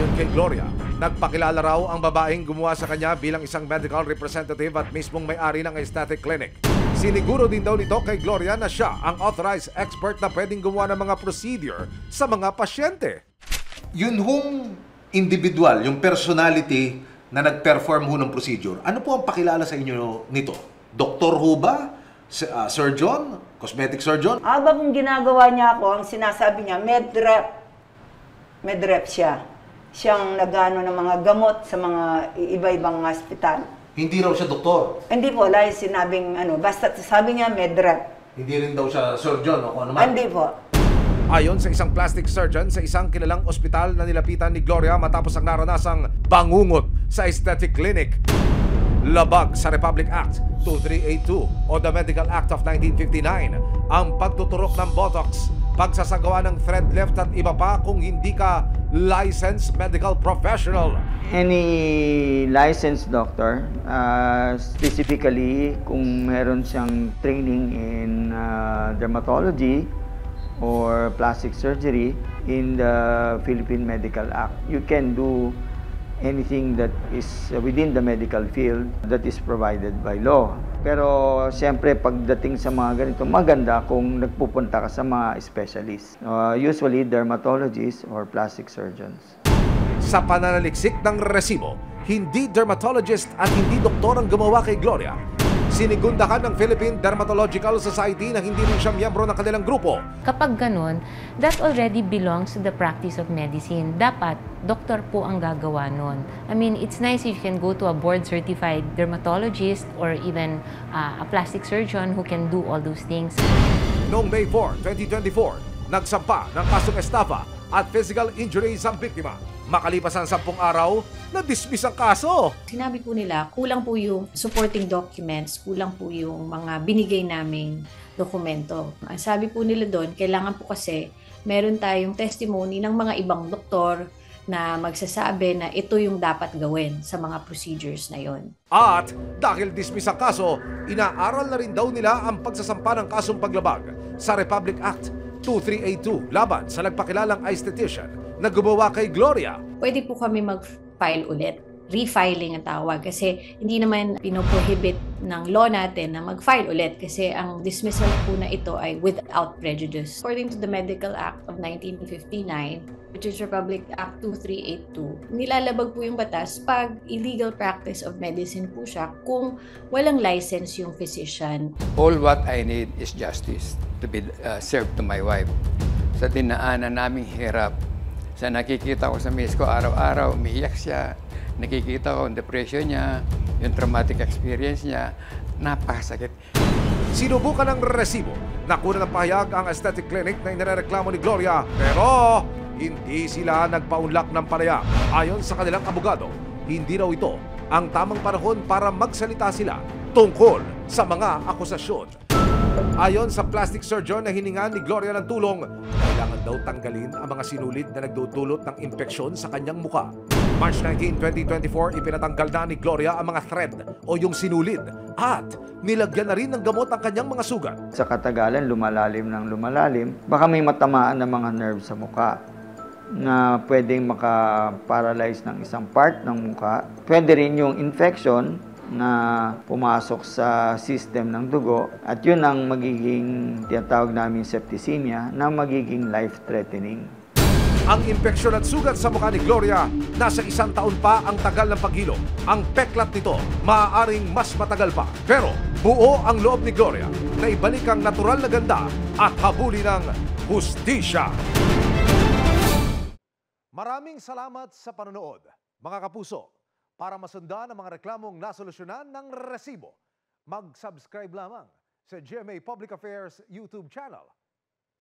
Ayon kay Gloria, nagpakilala raw ang babaeng gumawa sa kanya bilang isang medical representative at mismong may-ari ng aesthetic clinic. Siniguro din daw nito kay Gloria na siya ang authorized expert na pwedeng gumawa ng mga procedure sa mga pasyente. Yun hong individual, yung personality na nag-perform ho ng procedure, ano po ang pakilala sa inyo nito? Doktor ho ba? Surgeon? Cosmetic surgeon? Habang ginagawa niya ako, ang sinasabi niya, medrep siya. Siyang nagano ng mga gamot sa mga iba-ibang hospital. Hindi raw siya doktor? Hindi po, wala yung sinabing basta sabi niya medrep. Hindi rin daw siya surgeon o kung ano man? Hindi po. Ayon sa isang plastic surgeon sa isang kilalang ospital na nilapitan ni Gloria matapos ang naranasang bangungot sa aesthetic clinic. Labag sa Republic Act 2382 o the Medical Act of 1959 ang pagtuturok ng botox, pagsasagawa ng thread lift at iba pa kung hindi ka licensed medical professional. Any licensed doctor, specifically kung meron siyang training in dermatology or plastic surgery in the Philippine Medical Act, you can do anything that is within the medical field that is provided by law. Pero siyempre pagdating sa mga ganito, maganda kung nagpupunta ka sa mga specialists. Usually dermatologists or plastic surgeons. Sa pananaliksik ng resibo, hindi dermatologist at hindi doktor ang gumawa kay Gloria. Sinigundahan ng Philippine Dermatological Society na hindi rin siya miyembro ng kanilang grupo. Kapag ganun, that already belongs to the practice of medicine. Dapat, doktor po ang gagawa nun. I mean, it's nice if you can go to a board-certified dermatologist or even a plastic surgeon who can do all those things. Noong May 4, 2024, nagsampa ng kasong estafa at physical injuries ang biktima. Makalipas ang 10 araw, na-dismiss ang kaso. Sinabi po nila, kulang po yung supporting documents, kulang po yung mga binigay naming dokumento. Ang sabi po nila doon, kailangan po kasi meron tayong testimony ng mga ibang doktor na magsasabi na ito yung dapat gawin sa mga procedures na yon. At dahil dismiss ang kaso, inaaral na rin daw nila ang pagsasampa ng kasong paglabag sa Republic Act 2382 laban sa nagpakilalang aesthetician na gumawa kay Gloria. Pwede po kami mag-file ulit. Refiling ang tawag kasi hindi naman pinoprohibit ng law natin na mag-file ulit kasi ang dismissal po na ito ay without prejudice. According to the Medical Act of 1959, which is Republic Act 2382, nilalabag po yung batas pag illegal practice of medicine po siya kung walang license yung physician. All what I need is justice to be served to my wife. Sa dinaanan naming hirap, sa nakikita ko sa miss ko araw-araw, umiiyak siya. Nakikita ko ang depression niya, yung traumatic experience niya, napakasakit. Sinubukan ng resibo. Nakuna ng pahayag ang aesthetic clinic na inireklamo ni Gloria, pero hindi sila nagpaunlak ng panayam. Ayon sa kanilang abogado, hindi raw ito ang tamang panahon para magsalita sila tungkol sa mga akusasyon. Ayon sa plastic surgeon na hiningan ni Gloria ng tulong, kailangan daw tanggalin ang mga sinulid na nagdudulot ng impeksyon sa kanyang muka. March 19, 2024, ipinatanggal na ni Gloria ang mga thread o yung sinulid at nilagyan na rin ng gamot ang kanyang mga sugat. Sa katagalan, lumalalim ng lumalalim, baka may matamaan ng mga nerve sa muka na pwedeng maka-paralyze ng isang part ng muka. Pwede rin yung infection na pumasok sa system ng dugo at yun ang magiging tinatawag namin septicemia na magiging life-threatening. Ang impeksyon at sugat sa mukha ni Gloria, nasa 1 taon pa ang tagal ng paghilo. Ang peklat nito, maaaring mas matagal pa. Pero buo ang loob ni Gloria na ibalik ang natural na ganda at habulin ng hustisya. Maraming salamat sa panonood, mga kapuso. Para masundan ang mga reklamong nasolusyonan ng resibo, mag-subscribe lamang sa GMA Public Affairs YouTube channel.